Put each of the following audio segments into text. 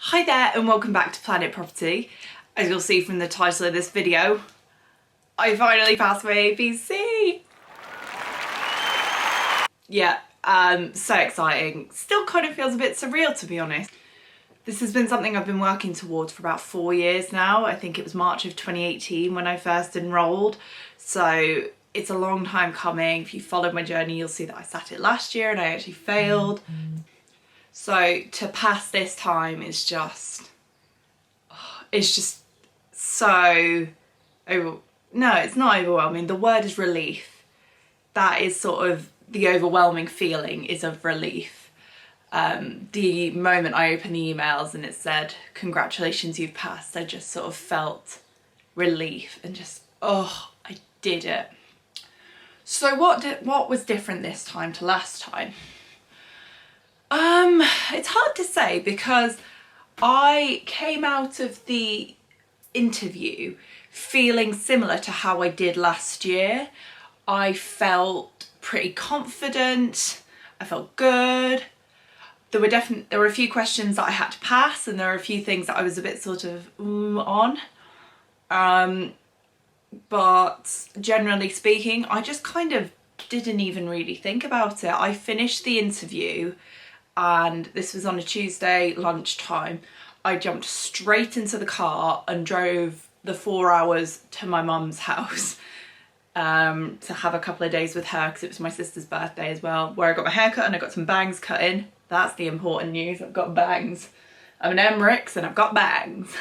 Hi there and welcome back to Planet Property. As you'll see from the title of this video, I finally passed my APC. Yeah, so exciting. Still kind of feels a bit surreal, to be honest. This has been something I've been working towards for about 4 years now. I think it was March of 2018 when I first enrolled. So it's a long time coming. If you followed my journey, you'll see that I sat it last year and I actually failed. So to pass this time is just, it's just so, no, it's not overwhelming. The word is relief. That is sort of the overwhelming feeling is of relief. The moment I opened the emails and it said, congratulations, you've passed, I just sort of felt relief and just, oh, I did it. So what was different this time to last time? It's hard to say because I came out of the interview feeling similar to how I did last year. I felt pretty confident, I felt good. There were a few questions that I had to pass and there were a few things that I was a bit sort of on. But generally speaking, I just kind of didn't even really think about it. I finished the interview and this was on a Tuesday lunchtime. I jumped straight into the car and drove the 4 hours to my mum's house to have a couple of days with her because it was my sister's birthday as well, where I got my hair cut and I got some bangs cut in. That's the important news, I've got bangs. I'm an Emmerich and I've got bangs.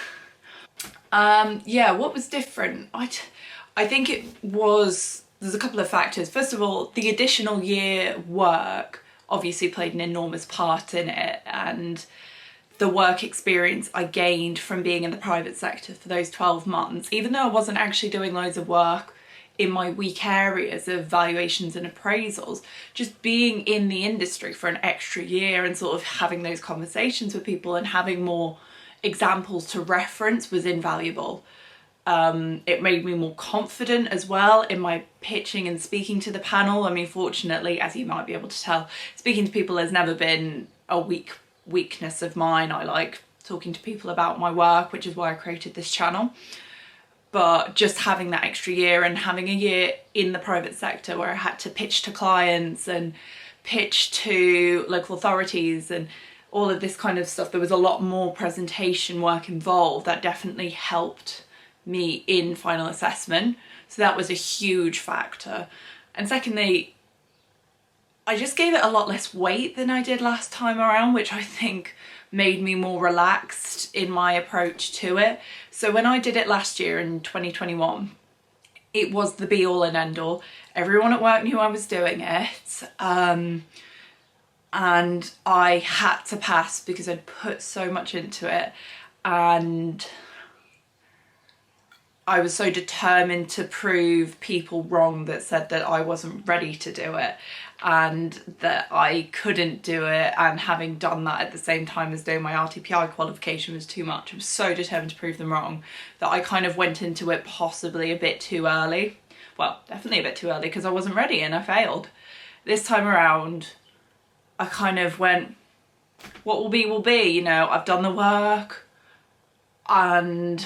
Yeah, what was different? I think there's a couple of factors. First of all, the additional year work obviously played an enormous part in it, and the work experience I gained from being in the private sector for those 12 months, even though I wasn't actually doing loads of work in my weak areas of valuations and appraisals, just being in the industry for an extra year and sort of having those conversations with people and having more examples to reference was invaluable. It made me more confident as well in my pitching and speaking to the panel. I mean, fortunately, as you might be able to tell, speaking to people has never been a weakness of mine. I like talking to people about my work, which is why I created this channel. But just having that extra year and having a year in the private sector where I had to pitch to clients and pitch to local authorities and all of this kind of stuff, there was a lot more presentation work involved. That definitely helped me in final assessment, so that was a huge factor. And secondly, I just gave it a lot less weight than I did last time around, which I think made me more relaxed in my approach to it. So when I did it last year in 2021, it was the be all and end all. Everyone at work knew I was doing it, and I had to pass because I'd put so much into it, and I was so determined to prove people wrong that said that I wasn't ready to do it and that I couldn't do it, and having done that at the same time as doing my RTPI qualification was too much. I was so determined to prove them wrong that I kind of went into it possibly a bit too early. Well, definitely a bit too early because I wasn't ready and I failed. This time around, I kind of went, what will be, you know, I've done the work and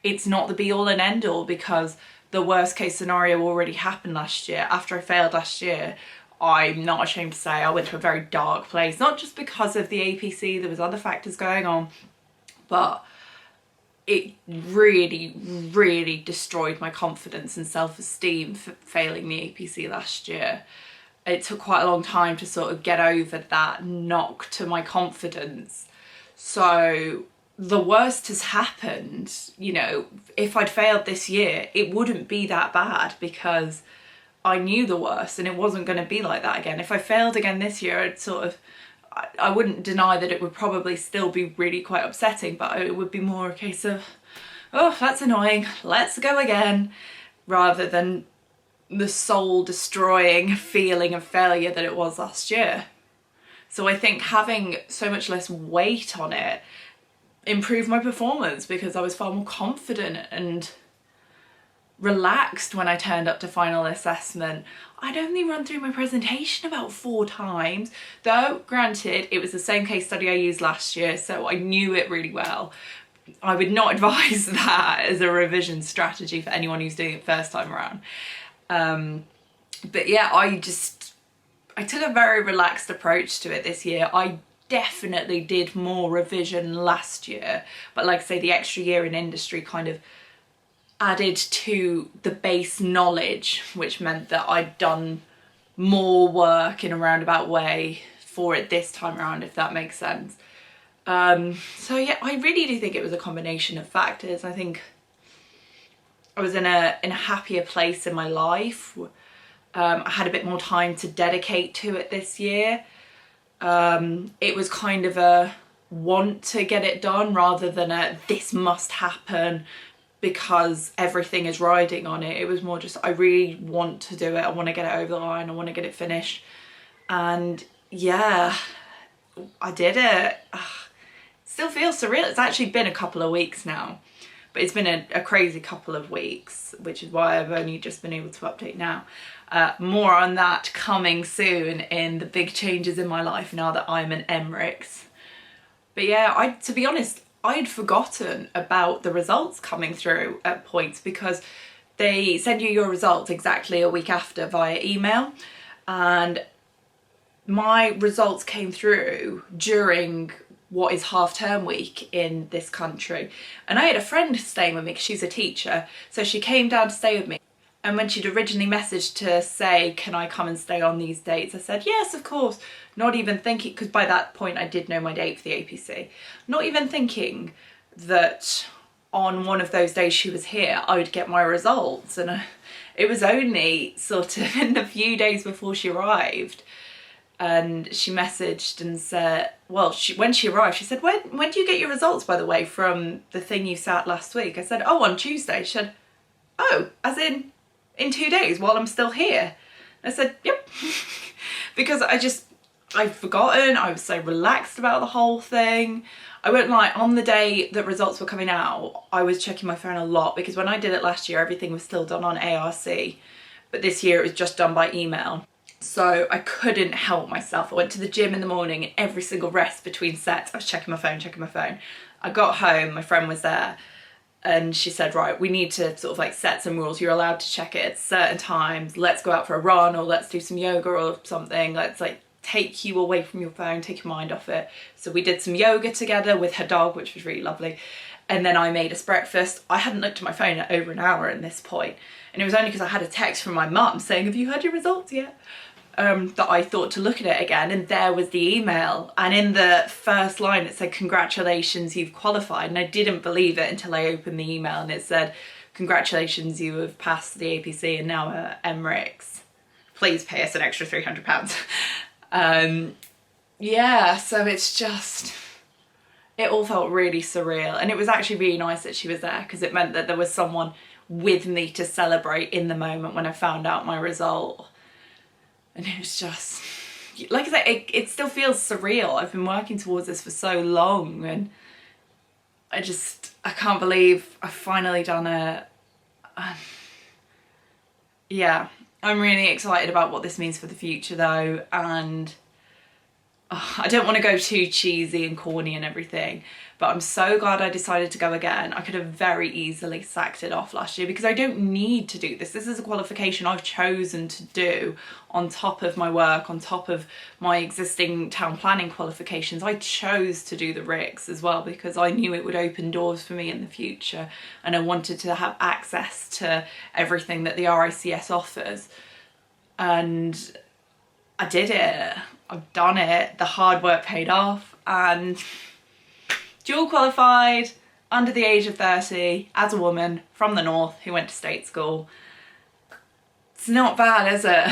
it's not the be all and end all, because the worst case scenario already happened last year. After I failed last year, I'm not ashamed to say I went to a very dark place, not just because of the APC, there was other factors going on, but it really, really destroyed my confidence and self-esteem for failing the APC last year. It took quite a long time to sort of get over that knock to my confidence. So the worst has happened. You know, if I'd failed this year, it wouldn't be that bad because I knew the worst and it wasn't going to be like that again. If I failed again this year, I'd sort of, I wouldn't deny that it would probably still be really quite upsetting, but it would be more a case of, oh, that's annoying, let's go again, rather than the soul destroying feeling of failure that it was last year. So I think having so much less weight on it improved my performance because I was far more confident and relaxed when I turned up to final assessment. I'd only run through my presentation about 4 times, though granted it was the same case study I used last year, so I knew it really well. I would not advise that as a revision strategy for anyone who's doing it first time around. But yeah, I took a very relaxed approach to it this year. I definitely did more revision last year, but like I say, the extra year in industry kind of added to the base knowledge, which meant that I'd done more work in a roundabout way for it this time around, if that makes sense. So yeah, I really do think it was a combination of factors. I think I was in a happier place in my life. I had a bit more time to dedicate to it this year. It was kind of a want to get it done rather than a this must happen because everything is riding on it. It was more just, I really want to do it. I want to get it over the line. I want to get it finished. And yeah, I did it. Still feels surreal. It's actually been a couple of weeks now, but it's been a crazy couple of weeks, which is why I've only just been able to update now. More on that coming soon in the big changes in my life now that I'm an Emirates. But yeah, to be honest, I'd forgotten about the results coming through at points because they send you your results exactly a week after via email, and my results came through during what is half-term week in this country. And I had a friend staying with me because she's a teacher, so she came down to stay with me. And when she'd originally messaged to say, can I come and stay on these dates? I said, yes, of course. Not even thinking, because by that point I did know my date for the APC. Not even thinking that on one of those days she was here, I would get my results. And it was only sort of in the few days before she arrived. And she messaged and said, well, when she arrived, she said, when do you get your results, by the way, from the thing you sat last week? I said, oh, on Tuesday. She said, oh, as in 2 days while I'm still here? I said, yep. Because I'd forgotten. I was so relaxed about the whole thing. I won't lie, on the day that results were coming out, I was checking my phone a lot because when I did it last year, everything was still done on ARC. But this year it was just done by email. So I couldn't help myself. I went to the gym in the morning and every single rest between sets, I was checking my phone. I got home, my friend was there, and she said, right, we need to sort of like set some rules. You're allowed to check it at certain times. Let's go out for a run, or let's do some yoga or something. Let's like take you away from your phone, take your mind off it. So we did some yoga together with her dog, which was really lovely. And then I made us breakfast. I hadn't looked at my phone at over an hour at this point. And it was only because I had a text from my mum saying, have you had your results yet? That I thought to look at it again, and there was the email, and in the first line it said, congratulations, you've qualified. And I didn't believe it until I opened the email and it said, congratulations, you have passed the APC and now are Emirates. Please pay us an extra £300. Yeah, so it's just, it all felt really surreal, and it was actually really nice that she was there because it meant that there was someone with me to celebrate in the moment when I found out my result. And it was just, like I said, it still feels surreal. I've been working towards this for so long, and I can't believe I've finally done it. Yeah, I'm really excited about what this means for the future though, and I don't want to go too cheesy and corny and everything, but I'm so glad I decided to go again. I could have very easily sacked it off last year because I don't need to do this. This is a qualification I've chosen to do on top of my work, on top of my existing town planning qualifications. I chose to do the RICS as well because I knew it would open doors for me in the future, and I wanted to have access to everything that the RICS offers. And I did it. I've done it. The hard work paid off, and dual qualified under the age of 30 as a woman from the north who went to state school. It's not bad, is it?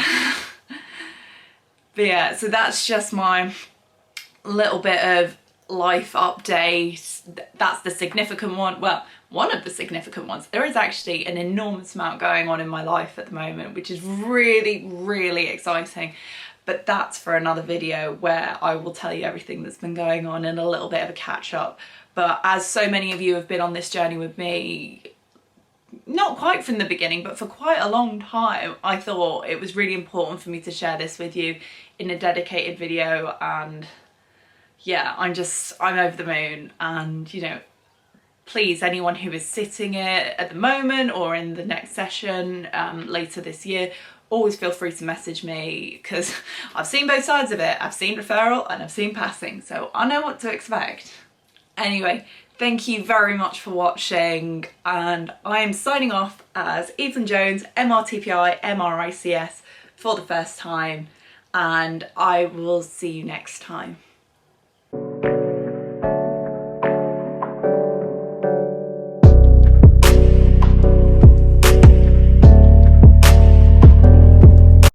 But yeah, so that's just my little bit of life update. That's the significant one. Well, one of the significant ones. There is actually an enormous amount going on in my life at the moment, which is really, really exciting. But that's for another video where I will tell you everything that's been going on and a little bit of a catch up. But as so many of you have been on this journey with me, not quite from the beginning, but for quite a long time, I thought it was really important for me to share this with you in a dedicated video. And yeah, I'm over the moon. And you know, please, anyone who is sitting it at the moment or in the next session later this year, always feel free to message me, because I've seen both sides of it. I've seen referral and I've seen passing, so I know what to expect. Anyway, thank you very much for watching, and I am signing off as Evelyn Jones, MRTPI, MRICS for the first time, and I will see you next time.